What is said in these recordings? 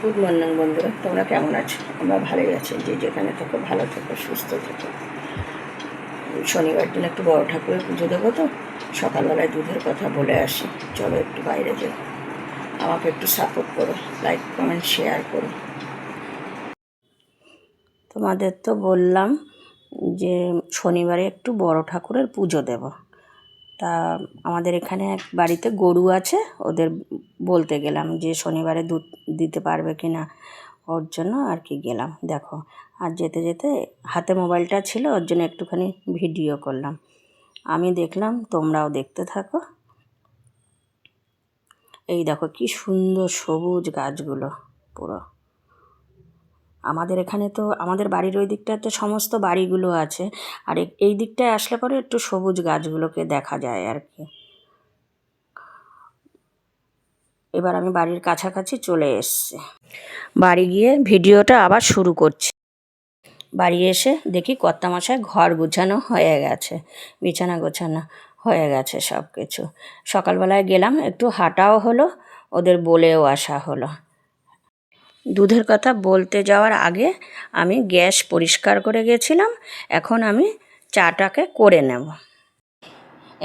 Good morning বন্ধুরা, তোমরা কেমন আছো? আমরা ভালোই আছি। যে যেখানে থাকো ভালো থাকো, সুস্থ থাকো। শনিবার দিন একটু বড় ঠাকুরের পুজো দেবো, তো সকালবেলায় দুধের কথা বলে আসি। চলো একটু বাইরে যাই, আমাকে একটু সাপোর্ট করো, লাইক কমেন্ট শেয়ার করো। তোমাদের তো বললাম যে শনিবারে একটু বড় ঠাকুরের পুজো দেব। তা আমাদের এখানে এক বাড়িতে গরু আছে, ওদের বলতে গেলাম যে শনিবারে দুধ দিতে পারবে কি না, ওর জন্য আর কি গেলাম। দেখো, আর যেতে যেতে হাতে মোবাইলটা ছিল, ওর জন্য একটুখানি ভিডিও করলাম। আমি দেখলাম, তোমরাও দেখতে থাকো। এই দেখো কি সুন্দর সবুজ গাছগুলো পুরো। আমাদের এখানে তো আমাদের বাড়ির ওই দিকটাতে সমস্ত বাড়িগুলো আছে, আর এই দিকটায় আসলে পরে একটু সবুজ গাছগুলোকে দেখা যায় আর কি। এবার আমি বাড়ির কাছাকাছি চলে এসেছি। বাড়ি গিয়ে ভিডিওটা আবার শুরু করছি। বাড়ি এসে দেখি কর্তামশায় ঘর গোছানো হয়ে গেছে, বিছানা গোছানো হয়ে গেছে সব কিছু। সকালবেলায় গেলাম, একটু হাঁটাও হলো, ওদের বলেও আসা হলো। দুধের কথা বলতে যাওয়ার আগে আমি গ্যাস পরিষ্কার করে গেছিলাম, এখন আমি চাটাকে করে নেব।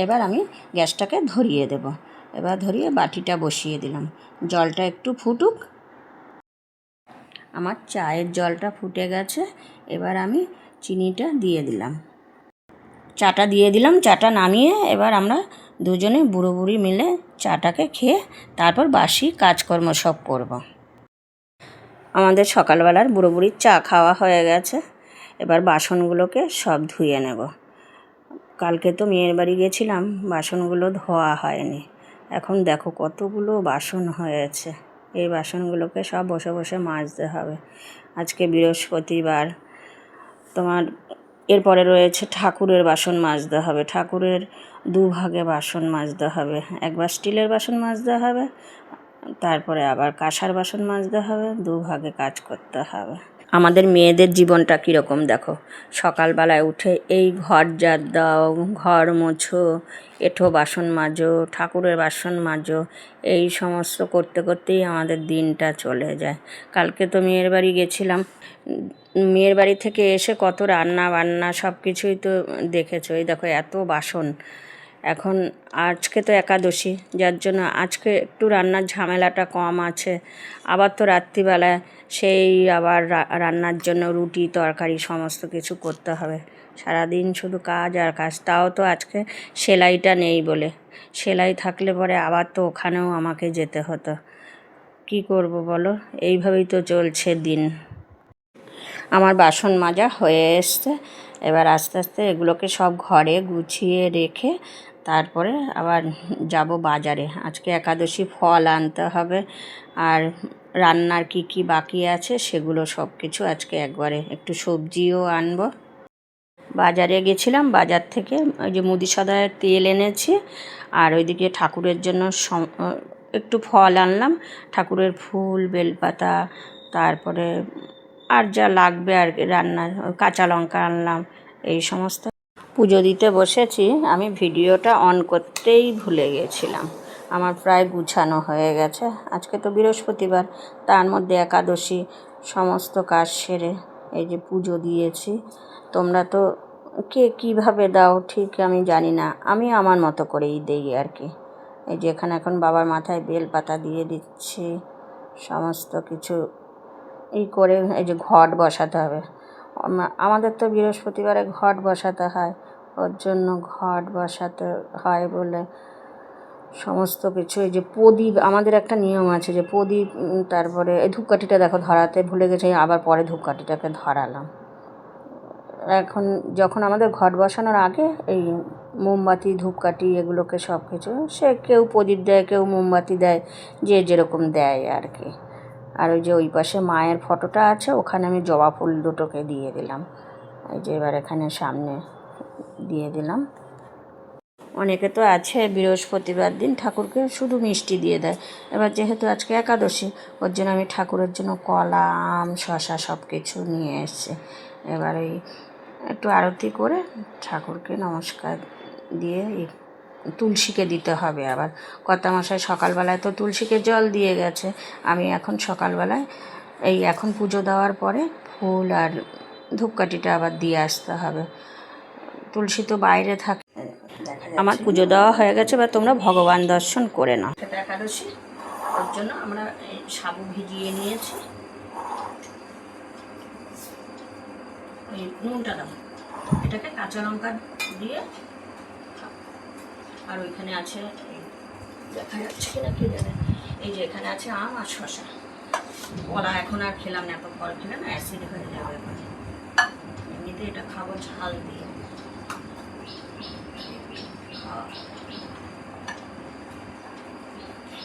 এবার আমি গ্যাসটাকে ধরিয়ে দেব। এবার ধরিয়ে বাটিটা বসিয়ে দিলাম, জলটা একটু ফুটুক। আমার চায়ের জলটা ফুটে গেছে, এবার আমি চিনিটা দিয়ে দিলাম, চাটা দিয়ে দিলাম। চাটা নামিয়ে এবার আমরা দুজনে বুড়ো বুড়ি মিলে চাটাকে খেয়ে তারপর বাসি কাজকর্ম সব করব। আমাদের সকালবেলার বুড়ো বুড়ির চা খাওয়া হয়ে গেছে, এবার বাসনগুলোকে সব ধুয়ে নেব। কালকে তো মেয়ের বাড়ি গেছিলাম, বাসনগুলো ধোয়া হয়নি। এখন দেখো কতগুলো বাসন হয়েছে, এই বাসনগুলোকে সব বসে বসে মাজতে হবে। আজকে বৃহস্পতিবার, তোমার এরপরে রয়েছে ঠাকুরের বাসন মাজতে হবে। ঠাকুরের দুভাগে বাসন মাজতে হবে, একবার স্টিলের বাসন মাজতে হবে, তারপরে আবার কাঁসার বাসন মাজতে হবে, দুভাগে কাজ করতে হবে। আমাদের মেয়েদের জীবনটা কীরকম দেখো, সকালবেলায় উঠে এই ঘর ঝাড় দাও, ঘর মোছো, এঁঠো বাসন মাজো, ঠাকুরের বাসন মাজো, এই সমস্ত করতে করতেই আমাদের দিনটা চলে যায়। কালকে তো মেয়ের বাড়ি গেছিলাম, মেয়ের বাড়ি থেকে এসে কত রান্না বান্না সব কিছুই তো দেখেছো। এই দেখো এত বাসন। এখন আজকে তো একাদশী, যার জন্য আজকে একটু রান্নার ঝামেলাটা কম আছে। আবার তো রাত্রিবেলায় সেই আবার রান্নার জন্য রুটি তরকারি সমস্ত কিছু করতে হবে। সারাদিন শুধু কাজ আর কাজ। তাও তো আজকে সেলাইটা নেই বলে, সেলাই থাকলে পরে আবার তো ওখানেও আমাকে যেতে হতো। কি করব বলো, এইভাবেই তো চলছে দিন। আমার বাসন মাজা হয়ে এসছে, এবার আস্তে আস্তে এগুলোকে সব ঘরে গুছিয়ে রেখে তারপরে আবার যাব বাজারে। আজকে একাদশী, ফল আনতে হবে, আর রান্নার কি কি বাকি আছে সেগুলো সব কিছু আজকে একবারে, একটু সবজিও আনবো। বাজারে গেছিলাম, বাজার থেকে ওই যে মুদি সদায়ের তেল এনেছি, আর ওইদিকে ঠাকুরের জন্য একটু ফল আনলাম, ঠাকুরের ফুল, বেলপাতা, তারপরে আর যা লাগবে আর কি রান্নার, কাঁচা লঙ্কা আনলাম, এই সমস্ত। পুজো দিতে বসেছি, আমি ভিডিওটা অন করতেই ভুলে গেছিলাম। আমার প্রায় গুছানো হয়ে গেছে। আজকে তো বৃহস্পতিবার, তার মধ্যে একাদশী, সমস্ত কাজ সেরে এই যে পুজো দিয়েছি। তোমরা তো কে কীভাবে দাও ঠিক আমি জানি না, আমি আমার মতো করেই দিই আর কি। এই যে এখানে এখন বাবার মাথায় বেলপাতা দিয়ে দিচ্ছি, সমস্ত কিছু এই করে এই যে ঘট বসাতে হবে। আমাদের তো বৃহস্পতিবারে ঘট বসাতে হয়, ওর জন্য ঘট বসাতে হয় বলে সমস্ত কিছু। এই যে প্রদীপ, আমাদের একটা নিয়ম আছে যে প্রদীপ, তারপরে এই ধূপকাঠিটা দেখো ধরাতে ভুলে গেছি, আবার পরে ধূপকাঠিটাকে ধরালাম। এখন যখন আমাদের ঘট বসানোর আগে এই মোমবাতি, ধূপকাঠি এগুলোকে সব কিছু, সে কেউ প্রদীপ দেয়, কেউ মোমবাতি দেয়, যে যেরকম দেয় আর কি। আর ওই যে ওই পাশে মায়ের ফটোটা আছে, ওখানে আমি জবা ফুল দুটোকে দিয়ে দিলাম। এই যে এবার এখানে সামনে দিয়ে দিলাম। অনেকে তো আছে বৃহস্পতিবার দিন ঠাকুরকে শুধু মিষ্টি দিয়ে দেয়। এবার যেহেতু আজকে একাদশী, ওর জন্য আমি ঠাকুরের জন্য কলা, আম, শশা সব কিছু নিয়ে এসেছি। এবার এই একটু আরতি করে ঠাকুরকে নমস্কার দিয়ে তুলসীকে দিতে হবে। আবার কর্তামশাই সকালবেলায় তো তুলসীকে জল দিয়ে গেছে, আমি এখন সকালবেলায় এখন পুজো দেওয়ার পরে ফুল আর ধূপকাঠিটা আবার দিয়ে আসতে হবে। তুলসী তো বাইরে থাকে। আমার পুজো দেওয়া হয়ে গেছে, বা তোমরা ভগবান দর্শন করে নাও। সেটা একাদশী, ওর জন্য আমরা সাবু ভিজিয়ে নিয়েছি। ওই নুনটা দাও, এটাকে কাঁচা লঙ্কা দিয়ে, আর ওইখানে আছে, দেখা যাচ্ছে কিনা কে জানে, এই যে এখানে আছে আম আর শশা। কলা এখন আর খেলাম না, এত ফল খেলে না অ্যাসিড হয়ে যাবে। এমনিতে এটা খাবো ঝাল দিয়ে।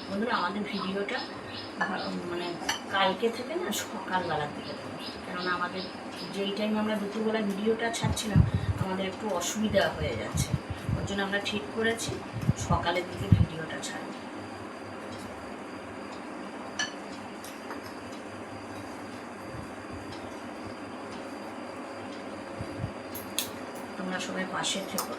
বন্ধুরা, আমাদের ভিডিওটা মানে কালকে থেকে না সকালবেলার দিকে দেবো, কেননা আমাদের যেই টাইম আমরা দুপুরবেলা ভিডিওটা ছাড়ছিলাম আমাদের একটু অসুবিধা হয়ে যাচ্ছে, ওর জন্য আমরা ঠিক করেছি সকালের দিকে ভিডিওটা ছাড়ব। তোমরা সবাই পাশে থেকো।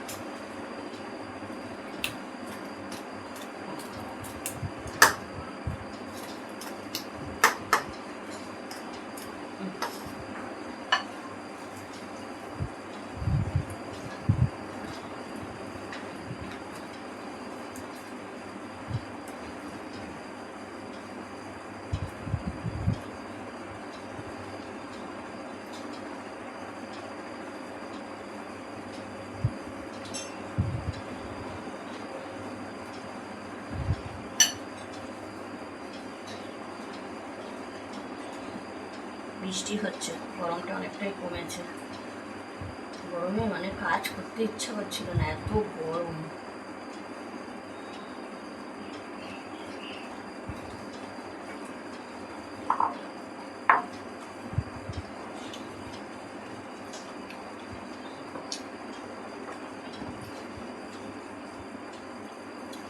বৃষ্টি হচ্ছে, গরমটা অনেকটাই কমেছে। গরমে মানে কাজ করতে ইচ্ছা করছিল না, এত গরম।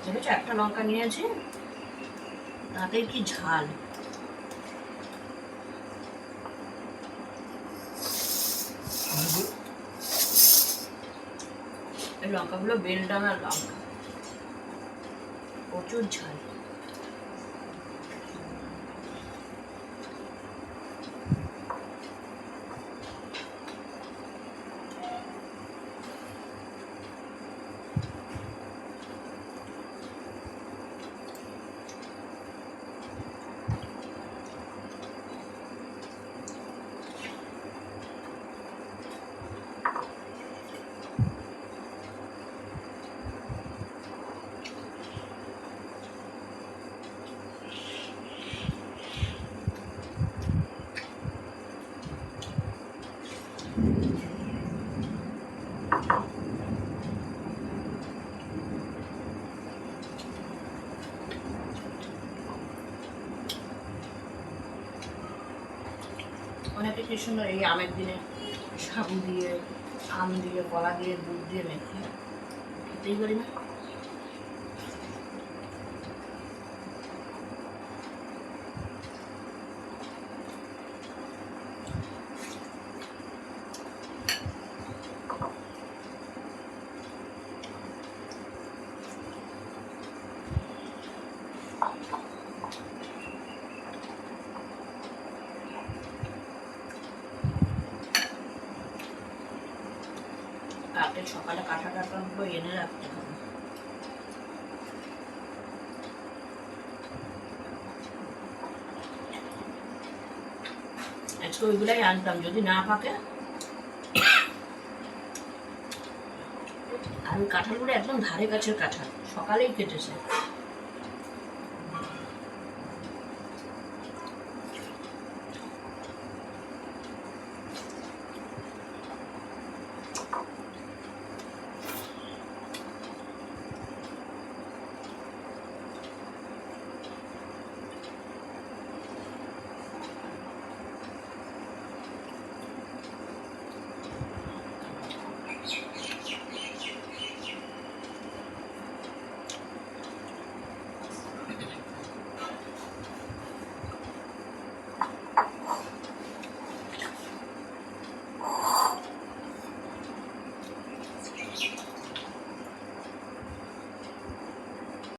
দেখেছো, একটা লঙ্কা নিয়েছি, তাতে কি ঝাল। এই লঙ্কাগুলো বেলডাঙার লঙ্কা, প্রচুর ঝাল। অনেকে কি সুন্দর এই আমের দিনে সাবু দিয়ে, আম দিয়ে, কলা দিয়ে, দুধ দিয়ে মেখে খেতেই পারি না। কালকে সকালে কাঁটা কাটাগুলো এনে রাখতে হবে। আজকে ওইগুলাই আনতাম, যদি না পাকে। আর ওই কাঁঠালগুলো একদম ধারে কাছের কাঁঠাল, সকালেই কেটেছে।